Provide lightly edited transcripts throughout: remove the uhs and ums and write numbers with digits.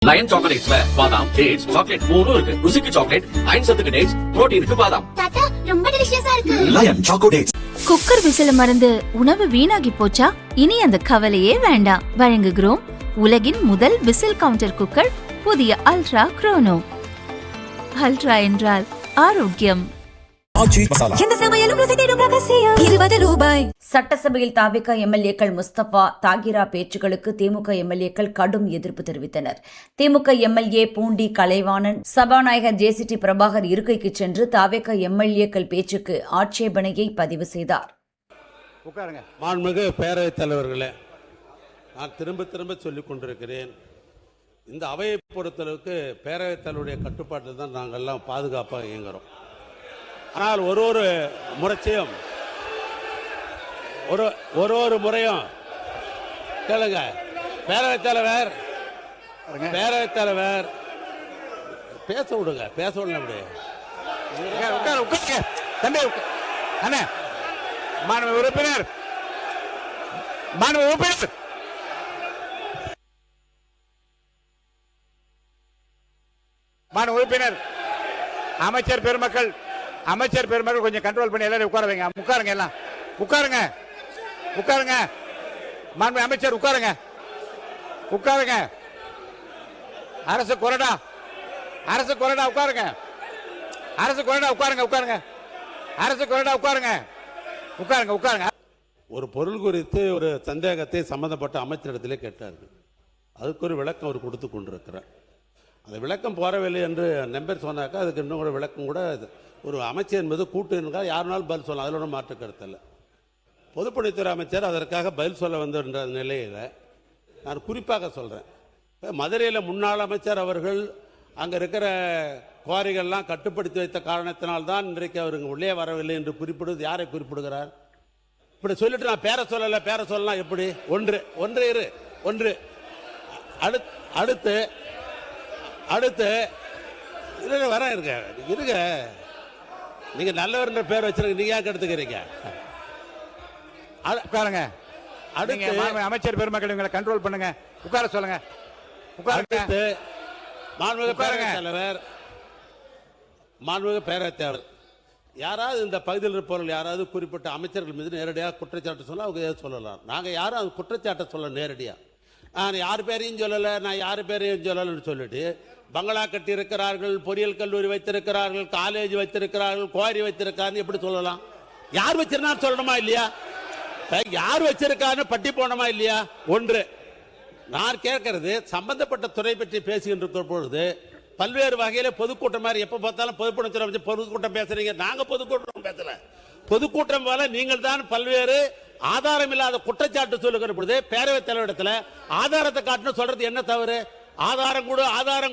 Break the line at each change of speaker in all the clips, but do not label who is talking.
Line சாக்லேட்ஸ்ல பாதாம், dates, chocolate மூணும் இருக்கு. ருசிக்கு சாக்லேட், அயன் சத்துக்கு டேட்ஸ், புரோட்டீனுக்கு பாதாம்.
தாத்தா ரொம்ப டெலிஷியஸா இருக்கு.
Line choco dates.
குக்கர் விசில மறந்து உணவு வீணாகி போச்சா? இனி அந்த கவலையே வேண்டாம். வழங்குகிறோம் உலகின் முதல் விசில் கவுண்டர் குக்கர், புதிய அல்ட்ரா குரோனோ. அல்ட்ரா என்றால் ஆரோக்கியம்.
சட்டசபையில் தாவேகா எம்எல்ஏக்கள் முஸ்தபா தாகிரா பேச்சுகளுக்கு திமுக எம்எல்ஏக்கள் கடும் எதிர்ப்பு தெரிவித்தனர். திமுக எம்எல்ஏ பூண்டி கலைவாணன் சபாநாயகர் ஜேசிடி பிரபாகர் இருக்கைக்கு சென்று தாவேகா எம்எல்ஏக்கள் பேச்சுக்கு ஆட்சேபனையை பதிவு செய்தார்.
மாண்புமிகு பேரவைத் தலைவர்களே, நான் திரும்ப சொல்லிக் கொண்டிருக்கிறேன், இந்த அவையை பொறுத்தளவுக்கு பேரவைத் தலைவருடைய கட்டுப்பாட்டில் தான் நாங்கள் எல்லாம் பாதுகாப்பாக இயங்குகிறோம். ஆனால் ஒரு முறையும் ஒரு முறையும் கேளுங்க, பேரவைத் தலைவர் பேச விடுங்க, பேச விடல அப்படியே
தம்பி அண்ணா. மாண்பு உறுப்பினர் அமைச்சர் பெருமக்கள் கொஞ்சம் கண்ட்ரோல் பண்ணி எல்லாரும் உட்கார வைங்க. உட்காருங்க, எல்லாம் உட்காருங்க. மாண்பு அமைச்சர் உட்காருங்க. அரசு கொறடா உட்காருங்க. உட்காருங்க.
ஒரு பொருள் குறித்து ஒரு சந்தேகத்தை சம்பந்தப்பட்ட அமைச்சரிடத்திலே கேட்டார்கள். அதுக்கு ஒரு விளக்கம் அவர் கொடுத்து கொண்டிருக்கிறார். அந்த விளக்கம் போறவில்லை என்று நம்பர் சொன்னாக்கா அதுக்கு இன்னும் கூட விளக்கம் கூட ஒரு அமைச்சர் என்பது கூட்டு என்றால் யாருனாலும் பதில் சொல்லலாம், அதில் ஒன்றும் மாற்று கருத்து இல்லை. பொதுப்பணித்துறை அமைச்சர் அதற்காக பதில் சொல்ல வந்த நிலையில் நான் குறிப்பாக சொல்கிறேன், மதுரையில் முன்னாள் அமைச்சர் அவர்கள் அங்கே இருக்கிற குவாரிகள்லாம் கட்டுப்படுத்தி வைத்த காரணத்தினால்தான் இன்றைக்கு அவருக்கு உள்ளே வரவில்லை என்று குறிப்பிடுவது யாரை குறிப்பிடுகிறார்? இப்படி சொல்லிட்டு நான் பேர சொல்லலாம் எப்படி? ஒன்று அடுத்து வர இருங்க, நீங்க நல்லவர் பேர் வச்சிருக்க, நீங்க யாருக்கு எடுத்துக்கிறீங்க?
உட்காருங்க. அடுத்து அமைச்சர் பெருமக்கள் இவங்களை கண்ட்ரோல் பண்ணுங்க, உட்கார சொல்லுங்க.
அடுத்து மாண்புமிகு பேரவைத் தலைவர் யாராவது இந்த பகுதியில் இருப்பவர்கள் யாராவது குறிப்பிட்ட அமைச்சர்கள் மீது நேரடியாக குற்றச்சாட்டு சொல்ல அவங்க சொல்லலாம். நாங்கள் யாரும் அது குற்றச்சாட்டை சொல்ல நேரடியாக நான் யார் பேரையும் சொல்லலைன்னு சொல்லிட்டு பங்களா கட்டி இருக்கிறார்கள், பொறியியல் கல்லூரி வைத்திருக்கிறார்கள், காலேஜ் வைத்திருக்கிறார்கள், குவாரி வைத்திருக்காருன்னு எப்படி சொல்லலாம்? யார் வச்சிருந்தா சொல்லணுமா இல்லையா? யார் வச்சிருக்காருன்னு பட்டி போனோமா இல்லையா? ஒன்று நான் கேட்கறது, சம்பந்தப்பட்ட துறை பற்றி பேசுகின்ற பொழுது பல்வேறு வகையில் பொதுக்கூட்டம் மாதிரி எப்போ பார்த்தாலும் பொதுக்கூட்டம் பேசுறீங்க. நாங்கள் பொதுக்கூட்டம் பேசல, பொதுக்கூட்டம் போல நீங்கள் தான் பல்வேறு ஆதாரம் இல்லாத குற்றச்சாட்டு சொல்லுகிற பொழுது பேரவைத் தலைவரிடத்தில் ஆதாரத்தை காட்டணும் சொல்றது என்ன தவறு? ஆதாரம்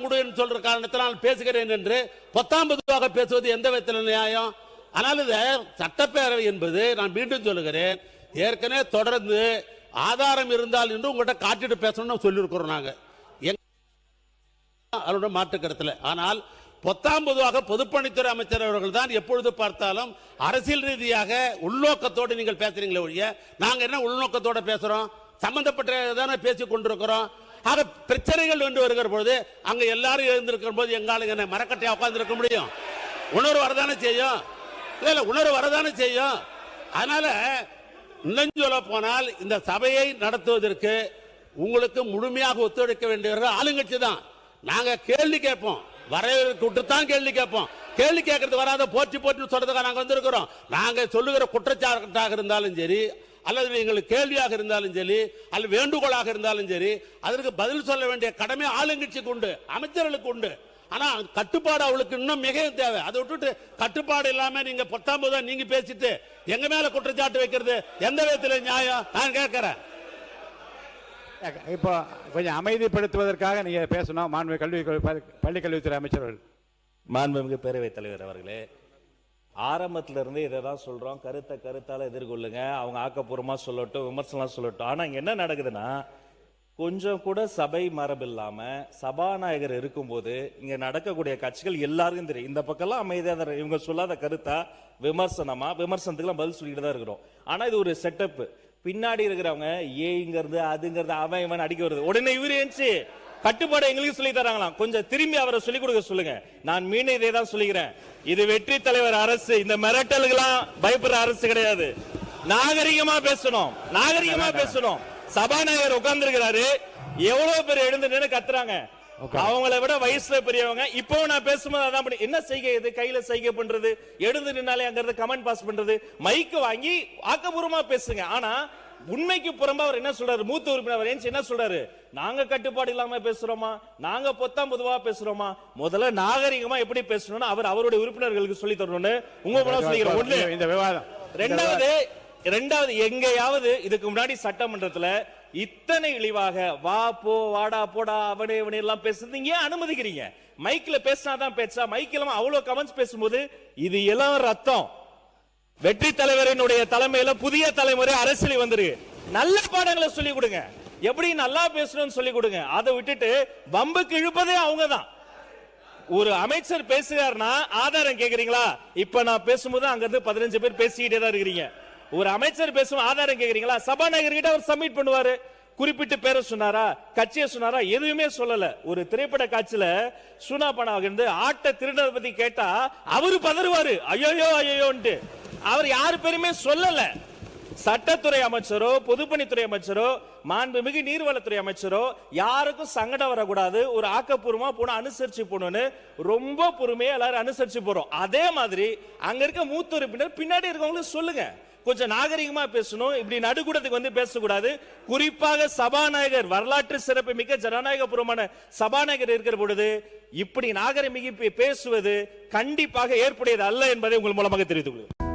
கொடு என்று சொல்ற காரணத்தினால் பேசுகிறேன் என்று 19 பேசுவது எந்த விதத்தில் நியாயம்? ஆனால் இந்த சட்டப்பேரவை என்பது, நான் மீண்டும் சொல்லுகிறேன், ஏற்கனவே தொடர்ந்து ஆதாரம் இருந்தால் என்று உங்கள்கிட்ட காட்டிட்டு பேசணும்னு சொல்லியிருக்கிறோம் நாங்க, அதோட மாற்று கருத்துல. ஆனால் 19 பொதுப்பணித்துறை அமைச்சர் அவர்கள் தான் எப்பொழுது பார்த்தாலும் அரசியல் ரீதியாக உள்நோக்கத்தோடு நீங்கள் பேசுறீங்களே ஒழிய நாங்க என்ன உள்நோக்கத்தோட பேசுறோம்? சம்பந்தப்பட்ட பேசிக் கொண்டிருக்கிறோம். ஆக பிரச்சனைகள் என்று வருகிற பொழுது அங்க எல்லாரும் எழுந்திருக்கிற போது எங்காலுங்க என்ன மரக்கட்டையா உட்கார்ந்து இருக்க முடியும்? உணர்வு வரதானே செய்யும். அதனால இன்னும் சொல்ல போனால் இந்த சபையை நடத்துவதற்கு உங்களுக்கு முழுமையாக ஒத்துழைக்க வேண்டியவர்கள் ஆளுங்கட்சி தான். நாங்க கேள்வி கேட்போம், வரவேற்கத்தான் கேள்வி கேட்போம். கேள்வி கேட்கறது வராத போற்றி சொல்றதுக்காக நாங்க வந்திருக்கிறோம். நாங்க சொல்லுகிற குற்றச்சாட்டாக இருந்தாலும் சரி, அல்லது எங்களுக்கு கேள்வியாக இருந்தாலும் சரி, அல்லது வேண்டுகோளாக இருந்தாலும் சரி, அதற்கு பதில் சொல்ல வேண்டிய கடமை ஆளுங்கட்சிக்கு உண்டு, அமைச்சர்களுக்கு உண்டு. ஆனா கட்டுப்பாடு அவளுக்கு இன்னும் மிகவும் தேவை. அதை விட்டுட்டு கட்டுப்பாடு இல்லாம நீங்க 19 நீங்க பேசிட்டு எங்க மேல குற்றச்சாட்டு வைக்கிறது எந்த விதத்துல நியாயம்? நான் கேட்கிறேன்.
இப்போ கொஞ்சம் அமைதிப்படுத்துவதற்காக நீங்க பேசணும். மாண்புமிகு பள்ளி கல்வித்துறை அமைச்சர்கள்.
மாண்புமிகு பேரவைத் தலைவர் அவர்களே, ஆரம்பத்துல இருந்து இதை தான் சொல்றோம், கருத்தால எதிர்கொள்ளுங்க, அவங்க ஆக்கப்பூர்வமா சொல்லட்டும், விமர்சனம் சொல்லட்டும். ஆனா இங்க என்ன நடக்குதுன்னா, கொஞ்சம் கூட சபை மரபு இல்லாம சபாநாயகர் இருக்கும்போது இங்க நடக்கக்கூடிய கட்சிகள் எல்லாருக்கும் தெரியும். இந்த பக்கம்லாம் அமைதியா இவங்க சொல்லாத கருத்தா விமர்சனத்துக்குலாம் பதில் சொல்லிட்டு தான் இருக்கிறோம். ஆனா இது ஒரு செட்டப். பின்னாடி இருக்கிறவங்க ஏங்கிறது அதுங்கிறது அவன் இவன் அடிக்க வருது. உடனே இவரு ஏன்ச்சு கட்டுப்பாடு எங்களுக்கு சொல்லி தராங்களாம். கொஞ்சம் திரும்பி அவரை சொல்லிக் கொடுக்க சொல்லுங்க. நான் மீண்டும் இதே தான் சொல்லிக்கிறேன். இது வெற்றி தலைவர் அரசு. இந்த மிரட்டலுக்கெல்லாம் பயப்படுற அரசு கிடையாது. நாகரிகமா பேசணும், நாகரிகமா பேசணும். சபாநாயகர் உட்கார்ந்து இருக்கிறாரு, எவ்வளவு பேர் எழுந்து நின்று கத்துறாங்க. அவங்களை விட வயசுல பெரியவங்க. இப்போ நான் பேசும்போது அதான் பண்ணி என்ன செய்கை, இது கையில செய்கை பண்றது, எழுந்து நின்னாலே அங்க இருந்து கமெண்ட் பாஸ் பண்றது. மைக்கு வாங்கி ஆக்கப்பூர்வமா பேசுங்க. ஆனா உண்மைக்கு புறம்பா அவர் என்ன சொல்றாரு, மூத்த உறுப்பினர் என்ன சொல்றாரு, நாங்க கட்டுப்பாடு இல்லாம பேசுறோமா, நாங்க பொத்தாம் பொதுவா பேசுறோமா. முதல்ல நாகரிகமா எப்படி பேசணும்னு அவர் அவருடைய உறுப்பினர்களுக்கு சொல்லி தரணும்னு உங்க மூலம் சொல்லிக்கிறேன். ஒண்ணு
இந்த விவாதம்.
ரெண்டாவது எங்கேயாவது இதுக்கு முன்னாடி சட்டமன்றத்துல இத்தனை இழிவாக வா போ வாடா போடா அவனே இவனே எல்லாம் பேசுறது ஏன் அனுமதிக்கிறீங்க? மைக்ல பேசினாதான் பேச்சா? மைக்கில அவ்வளவு கமெண்ட்ஸ் பேசும்போது இது எல்லாம் ரத்தம். வெற்றி தலைவரினுடைய தலைமையில புதிய தலைமுறை அரசியல் வந்துருக்கு. நல்ல பாடங்களை சொல்லி கொடுங்க, எப்படி நல்லா பேசணும்னு சொல்லி கொடுங்க. அதை விட்டுட்டு வம்புக்கு இழுப்பதே அவங்கதான். ஒரு அமைச்சர் பேசுறாருன்னா ஆதாரம் கேக்குறீங்களா? இப்ப நான் பேசும்போது அங்க இருந்து 15 பேர் பேசிக்கிட்டே தான் இருக்கிறீங்க. ஒரு அமைச்சர் பேசும் ஆதாரம் கேக்குறீங்களா? சபாநாயகர் கிட்ட அவர் சப்மிட் பண்ணுவாரு. குறிப்பிட்டு பேரை சொன்னாரா, கட்சியை சொன்னாரா? எதுவுமே சொல்லல. ஒரு திரைப்பட காட்சியில சுனா பணம் இருந்து ஆட்ட திருடரை பத்தி கேட்டா அவரு பதறுவாரு, ஐயோ ஐயோன்ட்டு. அவர் யாரு பேருமே சொல்லல. சட்டத்துறை அமைச்சரோ பொதுப்பணித்துறை அமைச்சரோ மாண்புமிகு நீர்வளத்துறை அமைச்சரோ யாருக்கும் சங்கடம் வரக்கூடாது, ஒரு ஆக்கப்பூர்வமா போன அனுசரிச்சு போகணும்னு ரொம்ப பொறுமையா எல்லாரும் அனுசரிச்சு போறோம். அதே மாதிரி அங்க இருக்க மூத்த உறுப்பினர் பின்னாடி இருக்கவங்களுக்கு சொல்லுங்க, கொஞ்சம் நாகரிகமா பேசணும், இப்படி நடுக்கூடத்துக்கு வந்து பேசக்கூடாது. குறிப்பாக சபாநாயகர், வரலாற்று சிறப்பு மிக்க ஜனநாயக பூர்வமான சபாநாயகர் இருக்கிற பொழுது இப்படி நாகரிக பேசுவது கண்டிப்பாக ஏற்புடையது அல்ல என்பதை உங்கள் மூலமாக தெரிவித்துக் கொள்கிறேன்.